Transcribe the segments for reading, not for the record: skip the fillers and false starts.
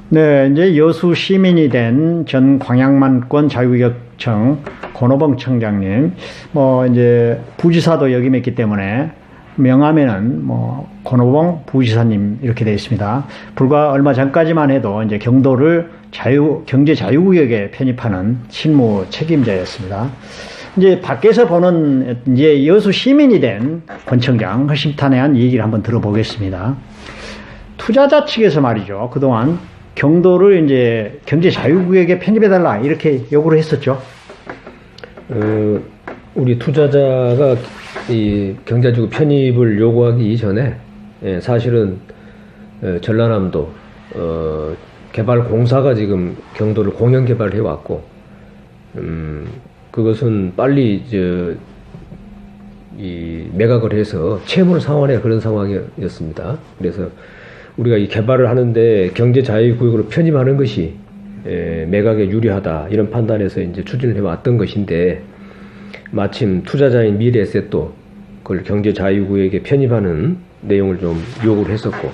네, 이제 여수 시민이 된 전 광양만권 자유구역청 권오봉 청장님, 이제 부지사도 역임했기 때문에 명함에는 권오봉 부지사님 이렇게 되어 있습니다. 불과 얼마 전까지만 해도 이제 경도를 경제 자유구역에 편입하는 실무 책임자였습니다. 이제 밖에서 보는 이제 여수 시민이 된 권 청장 허심탄회한 얘기를 한번 들어보겠습니다. 투자자 측에서 말이죠. 그동안 경도를 이제 경제 자유구역에 편입해달라 이렇게 요구를 했었죠. 우리 투자자가 이 경제지구 편입을 요구하기 이전에 사실은 전라남도 개발공사가 지금 경도를 공영 개발해 왔고, 그것은 빨리 이 매각을 해서 채무를 상환해야 그런 상황이었습니다. 그래서 우리가 이 개발을 하는데 경제 자유구역으로 편입하는 것이 매각에 유리하다 이런 판단에서 이제 추진을 해왔던 것인데, 마침 투자자인 미래에셋도 그걸 경제 자유구역에 편입하는 내용을 좀 요구를 했었고,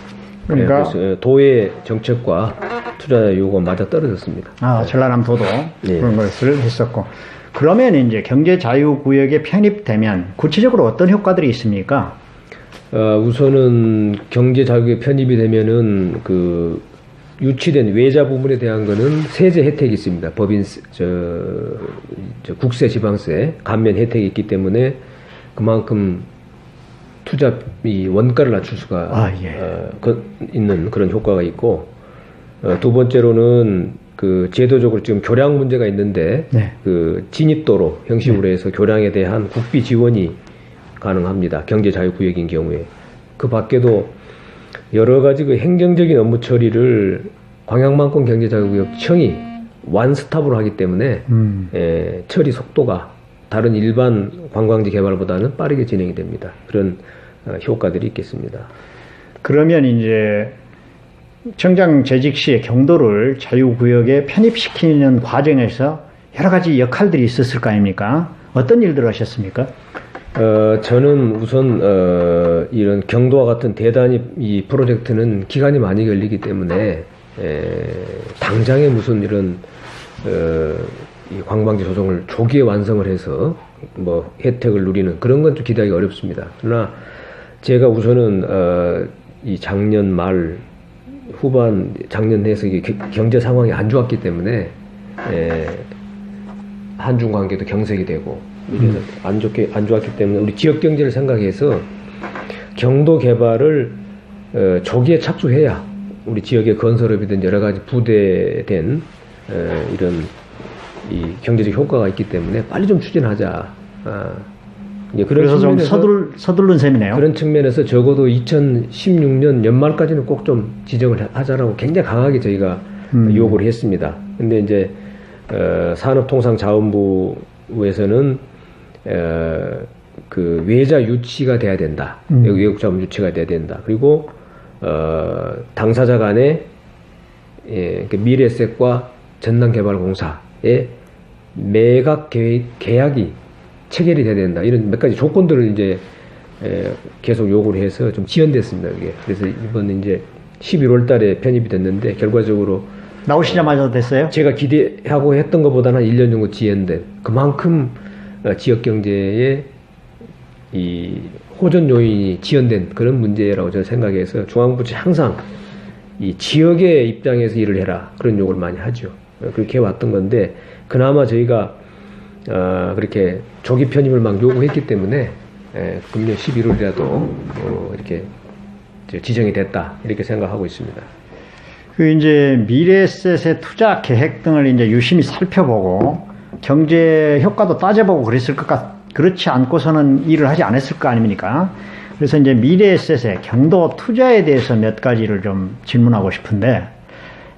그러니까 그래서 도의 정책과 투자자 요구가 맞아 떨어졌습니다. 전라남도도 그런 것을 했었고, 그러면 이제 경제 자유구역에 편입되면 구체적으로 어떤 효과들이 있습니까? 우선은 경제 자유구역에 편입이 되면은 그 유치된 외자 부분에 대한 거는 세제 혜택이 있습니다. 국세, 지방세 감면 혜택이 있기 때문에 그만큼 투자 이 원가를 낮출 수가 있는 그런 효과가 있고, 두 번째로는 그 제도적으로 지금 교량 문제가 있는데 그 진입도로 형식으로 해서 교량에 대한 국비 지원이 가능합니다. 경제 자유구역인 경우에. 그 밖에도 여러 가지 그 행정적인 업무 처리를 광양만권 경제자유구역청이 원스톱으로 하기 때문에 처리 속도가 다른 일반 관광지 개발보다는 빠르게 진행이 됩니다. 그런 효과들이 있겠습니다. 그러면 이제 청장 재직 시에 경도를 자유구역에 편입시키는 과정에서 여러 가지 역할들이 있었을 거 아닙니까? 어떤 일들을 하셨습니까? 저는 우선 이런 경도와 같은 대단히 이 프로젝트는 기간이 많이 걸리기 때문에 당장에 무슨 이런 이 관광지 조성을 조기에 완성을 해서 혜택을 누리는 그런 건 좀 기대하기 어렵습니다. 그러나 제가 우선은 이 작년 말 후반 작년 해서 경제 상황이 안 좋았기 때문에 한중 관계도 경색이 되고 이래서 안 좋았기 때문에 우리 지역 경제를 생각해서 경도 개발을 조기에 착수해야 우리 지역의 건설업이든 여러 가지 부대된 이런 이 경제적 효과가 있기 때문에 빨리 좀 추진하자. 그래서 좀 서두른 셈이네요. 그런 측면에서 적어도 2016년 연말까지는 꼭 좀 지정을 하자라고 굉장히 강하게 저희가 요구를 했습니다. 근데 이제 산업통상자원부에서는 그 외자 유치가 돼야 된다. 외국 자본 유치가 돼야 된다. 그리고 당사자 간에 미래에셋과 전남개발공사의 매각 계약이 체결이 돼야 된다. 이런 몇 가지 조건들을 이제 계속 요구를 해서 좀 지연됐습니다. 그게. 그래서 이번 이제 11월 달에 편입이 됐는데 결과적으로 나오시자마자 됐어요? 제가 기대하고 했던 것보다는 한 1년 정도 지연된 그만큼 지역 경제에 이 호전 요인이 지연된 그런 문제라고 저는 생각해서 중앙부처 항상 이 지역의 입장에서 일을 해라 그런 요구를 많이 하죠. 그렇게 해왔던 건데 그나마 저희가 그렇게 조기 편입을 막 요구했기 때문에 금년 11월이라도 이렇게 지정이 됐다 이렇게 생각하고 있습니다. 그 이제 미래에셋의 투자 계획 등을 이제 유심히 살펴보고 경제 효과도 따져보고 그렇지 않고서는 일을 하지 않았을 거 아닙니까? 그래서 이제 미래에셋의 경도 투자에 대해서 몇 가지를 좀 질문하고 싶은데,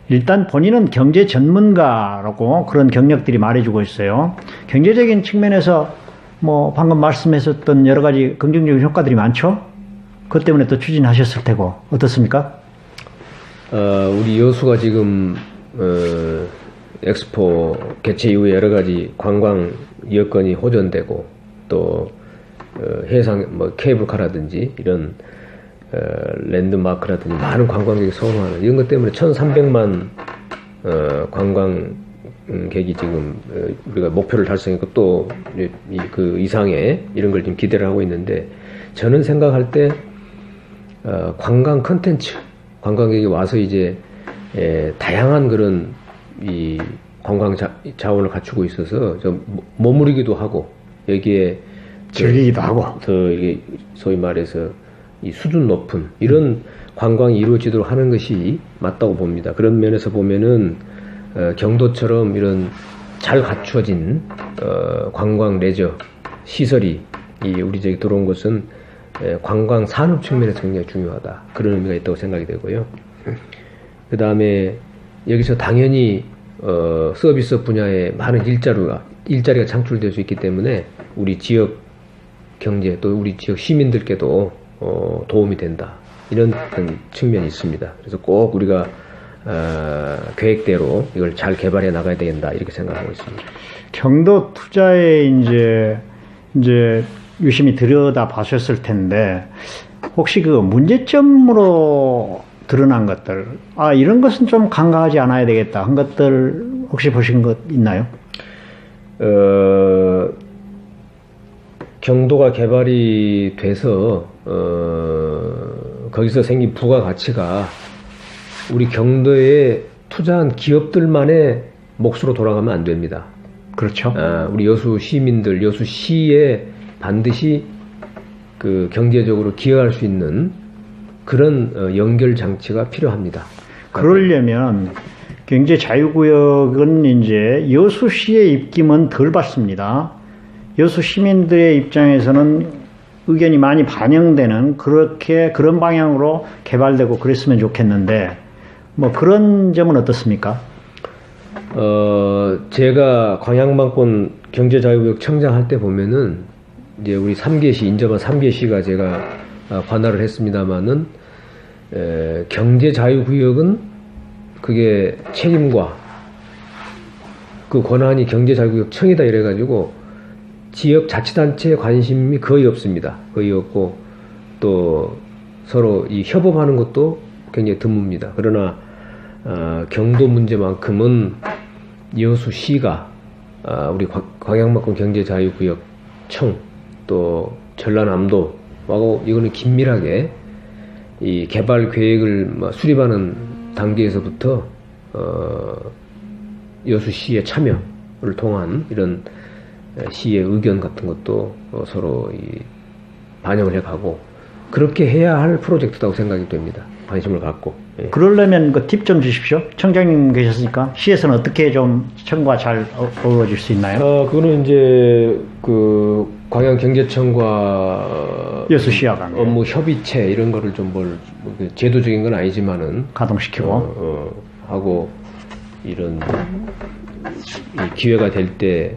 일단 본인은 경제 전문가라고 그런 경력들이 말해주고 있어요. 경제적인 측면에서 방금 말씀하셨던 여러 가지 긍정적인 효과들이 많죠? 그것 때문에 또 추진하셨을 테고 어떻습니까? 우리 여수가 지금 엑스포 개최 이후에 여러 가지 관광 여건이 호전되고 또 해상 케이블카라든지 이런 랜드마크라든지 많은 관광객이 선호하는 이런 것 때문에 1,300만 관광객이 지금 우리가 목표를 달성했고 또 그 이상의 이런 걸 지금 기대를 하고 있는데 저는 생각할 때 관광 컨텐츠 관광객이 와서 이제 다양한 그런 이 관광 자원을 갖추고 있어서 좀 머무르기도 하고 여기에 즐기기도 하고 더 이게 소위 말해서 이 수준 높은 이런 관광이 이루어지도록 하는 것이 맞다고 봅니다. 그런 면에서 보면은 경도처럼 이런 잘 갖추어진 관광 레저 시설이 우리 저기 들어온 것은 관광 산업 측면에서 굉장히 중요하다. 그런 의미가 있다고 생각이 되고요. 그 다음에 여기서 당연히 서비스 분야에 많은 일자리가 창출될 수 있기 때문에 우리 지역 경제 또 우리 지역 시민들께도 도움이 된다. 이런 측면이 있습니다. 그래서 꼭 우리가 계획대로 이걸 잘 개발해 나가야 된다. 이렇게 생각하고 있습니다. 경도 투자에 이제 유심히 들여다 보셨을 텐데 혹시 그 문제점으로 드러난 것들, 이런 것은 좀 간과하지 않아야 되겠다 한 것들 혹시 보신 것 있나요? 경도가 개발이 돼서 거기서 생긴 부가가치가 우리 경도에 투자한 기업들만의 몫으로 돌아가면 안 됩니다. 그렇죠. 우리 여수 시민들, 여수시에 반드시 그 경제적으로 기여할 수 있는 그런 연결 장치가 필요합니다. 그러려면 경제 자유구역은 이제 여수시의 입김은 덜 받습니다. 여수 시민들의 입장에서는 의견이 많이 반영되는 그런 방향으로 개발되고 그랬으면 좋겠는데 뭐 그런 점은 어떻습니까? 제가 광양만권 경제자유구역 청장할 때 보면은 이제 우리 3개시 인접한 3개시가 제가 관할을 했습니다마는 경제자유구역은 그게 책임과 그 권한이 경제자유구역청이다 이래가지고 지역 자치단체의 관심이 거의 없습니다. 거의 없고 또 서로 이 협업하는 것도 굉장히 드뭅니다. 그러나 경도 문제만큼은 여수시가 우리 광양만권 경제자유구역청 또 전라남도하고 이거는 긴밀하게 이 개발 계획을 수립하는 단계에서부터 여수시의 참여를 통한 이런 시의 의견 같은 것도 서로 반영을 해가고 그렇게 해야 할 프로젝트라고 생각이 됩니다. 관심을 갖고. 예. 그러려면 그 팁 좀 주십시오. 청장님 계셨으니까 시에서는 어떻게 좀 청과 잘 어우러질 수 있나요? 그거는 이제 그 광양경제청과 여수시와 관계 업무 협의체 이런 거를 좀 제도적인 건 아니지만은 가동시키고 하고 이런 기회가 될 때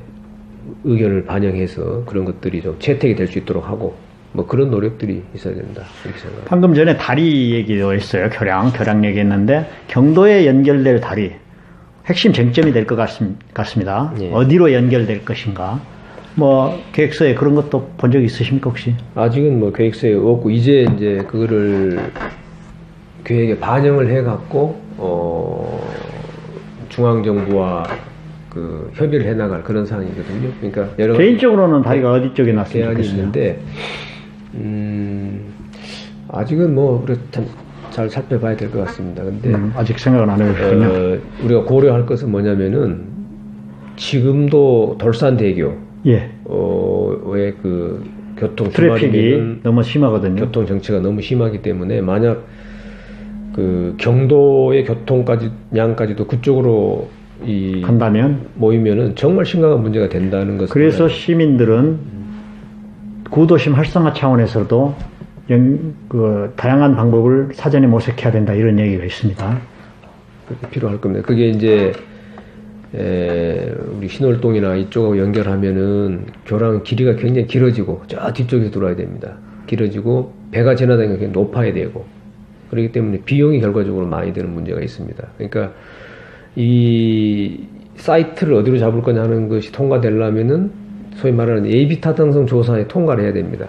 의견을 반영해서 그런 것들이 좀 채택이 될 수 있도록 하고 뭐 그런 노력들이 있어야 된다 이렇게 생각합니다. 방금 전에 다리 얘기도 했어요. 교량 얘기했는데 경도에 연결될 다리 핵심 쟁점이 될 것 같습니다. 예. 어디로 연결될 것인가? 뭐 계획서에 그런 것도 본 적 있으십니까 혹시? 아직은 뭐 계획서에 없고 이제 그거를 계획에 반영을 해갖고 중앙정부와 그 협의를 해나갈 그런 상황이거든요. 그러니까 여러 개인적으로는 다리가 어디 쪽에 났으면 대안이 좋겠어요. 있는데 아직은 뭐 잘 살펴봐야 될 것 같습니다. 근데 아직 생각은 안 해보셨군요. 우리가 고려할 것은 뭐냐면은 지금도 돌산대교 예. 왜 그 교통 트래픽이 너무 심하거든요. 교통 정체가 너무 심하기 때문에 만약 그 경도의 양까지도 그쪽으로 간다면 모이면은 정말 심각한 문제가 된다는 것을 그래서 시민들은 구도심 활성화 차원에서도 그 다양한 방법을 사전에 모색해야 된다 이런 얘기가 있습니다. 그렇게 필요할 겁니다. 그게 이제 우리 신월동이나 이쪽하고 연결하면은 교량 길이가 굉장히 길어지고 저 뒤쪽에서 들어와야 됩니다. 길어지고 배가 지나다니는 게 높아야 되고 그렇기 때문에 비용이 결과적으로 많이 드는 문제가 있습니다. 그러니까 이 사이트를 어디로 잡을 거냐 하는 것이 통과되려면은 소위 말하는 A/B 타당성 조사에 통과를 해야 됩니다.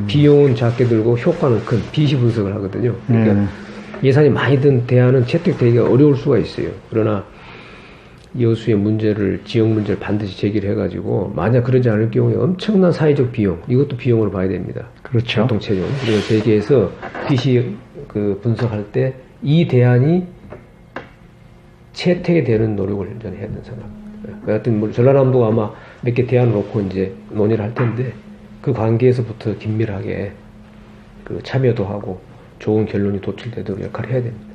비용은 작게 들고 효과는 큰 비시 분석을 하거든요. 그러니까 예산이 많이 든 대안은 채택되기가 어려울 수가 있어요. 그러나 여수의 문제를, 지역 문제를 반드시 제기를 해가지고, 만약 그러지 않을 경우에 엄청난 사회적 비용, 이것도 비용으로 봐야 됩니다. 그렇죠. 교통체증. 그리고 제기해서 PC 그 분석할 때 이 대안이 채택이 되는 노력을 저는 해야 된다고 생각합니다. 하여튼 뭐 전라남도가 아마 몇 개 대안을 놓고 이제 논의를 할 텐데, 그 관계에서부터 긴밀하게 그 참여도 하고 좋은 결론이 도출되도록 역할을 해야 됩니다.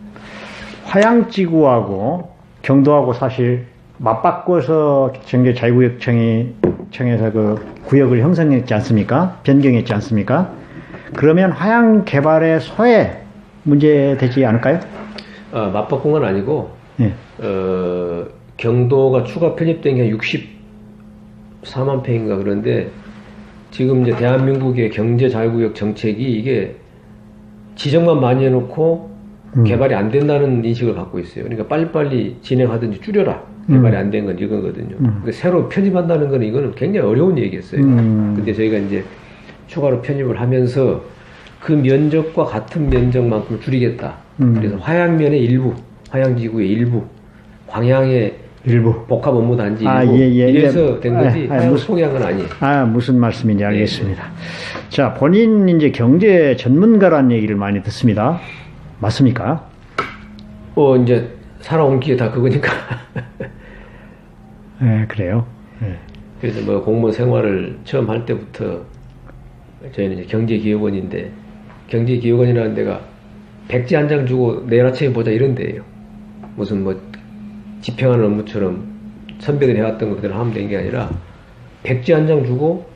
화양지구하고 경도하고 사실 맞바꿔서 정계 자유구역청에서 그 구역을 형성했지 않습니까? 변경했지 않습니까? 그러면 화양 개발의 소외 문제 되지 않을까요? 맞바꾼 건 아니고, 예. 경도가 추가 편입된 게 한 64만 평인가 그런데, 지금 이제 대한민국의 경제 자유구역 정책이 이게 지정만 많이 해놓고 개발이 안 된다는 인식을 갖고 있어요. 그러니까 빨리빨리 진행하든지 줄여라. 개발이 안 된 건 이거거든요. 그러니까 새로 편입한다는 건 이거는 굉장히 어려운 얘기였어요. 근데 저희가 이제 추가로 편입을 하면서 그 면적과 같은 면적만큼 줄이겠다. 그래서 화양면의 일부, 화양지구의 일부, 광양의 일부 복합 업무 단지 일부 이래서 된 거지 화양을 포기한 건 아니에요. 무슨 말씀인지 알겠습니다. 자, 본인 이제 경제 전문가라는 얘기를 많이 듣습니다. 맞습니까? 이제 살아온 게 다 그거니까. 네, 그래요. 네. 그래서 뭐 공무원 생활을 처음 할 때부터 저희는 이제 경제기획원인데, 경제기획원이라는 데가 백지 한 장 주고 내일 아침에 보자 이런 데예요. 무슨 뭐 집행하는 업무처럼 선배들이 해왔던 거 그대로 하면 되는 게 아니라, 백지 한 장 주고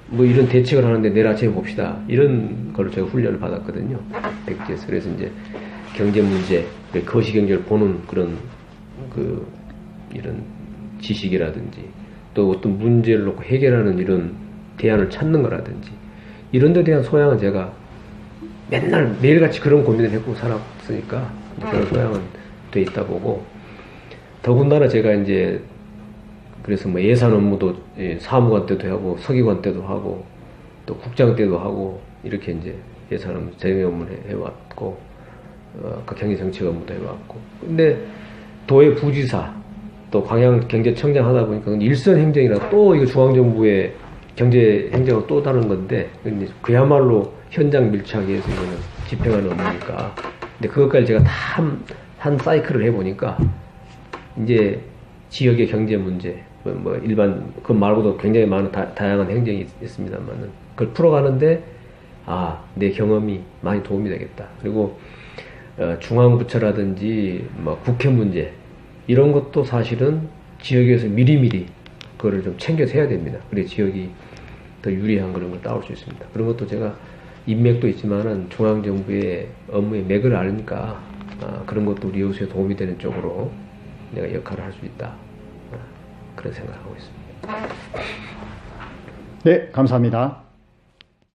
뭐 이런 대책을 하는데 내일 아침에 봅시다, 이런 걸로 제가 훈련을 받았거든요, 백지에서. 그래서 이제 경제 문제, 거시경제를 보는 그런 이런 지식이라든지, 또 어떤 문제를 놓고 해결하는 이런 대안을 찾는 거라든지, 이런 데 대한 소양은 제가 맨날 매일같이 그런 고민을 했고 살았으니까 그런 소양은 돼 있다 보고, 더군다나 제가 이제 그래서 뭐 예산 업무도 사무관 때도 하고 서기관 때도 하고 또 국장 때도 하고 이렇게 이제 예산 업무, 재정 업무를 해왔고, 그 경제정책 업무도 해왔고, 근데 도의 부지사 또 광양경제청장 하다 보니까 일선 행정이라 또 이거 중앙정부의 경제 행정은 또 다른 건데, 그야말로 현장 밀착에 해서 이거는 집행하는 업무니까. 근데 그것까지 제가 다 한 사이클을 해보니까 이제 지역의 경제 문제, 뭐 일반 그 말고도 굉장히 많은 다양한 행정이 있습니다만은 그걸 풀어가는데 내 경험이 많이 도움이 되겠다. 그리고 중앙부처라든지 뭐 국회 문제 이런 것도 사실은 지역에서 미리미리 그거를 좀 챙겨서 해야 됩니다. 그래 지역이 더 유리한 그런 걸 따올 수 있습니다. 그런 것도 제가 인맥도 있지만은 중앙정부의 업무의 맥을 아니까 그런 것도 우리 여수에 도움이 되는 쪽으로 내가 역할을 할 수 있다. 그런 생각을 하고 있습니다. 네, 감사합니다.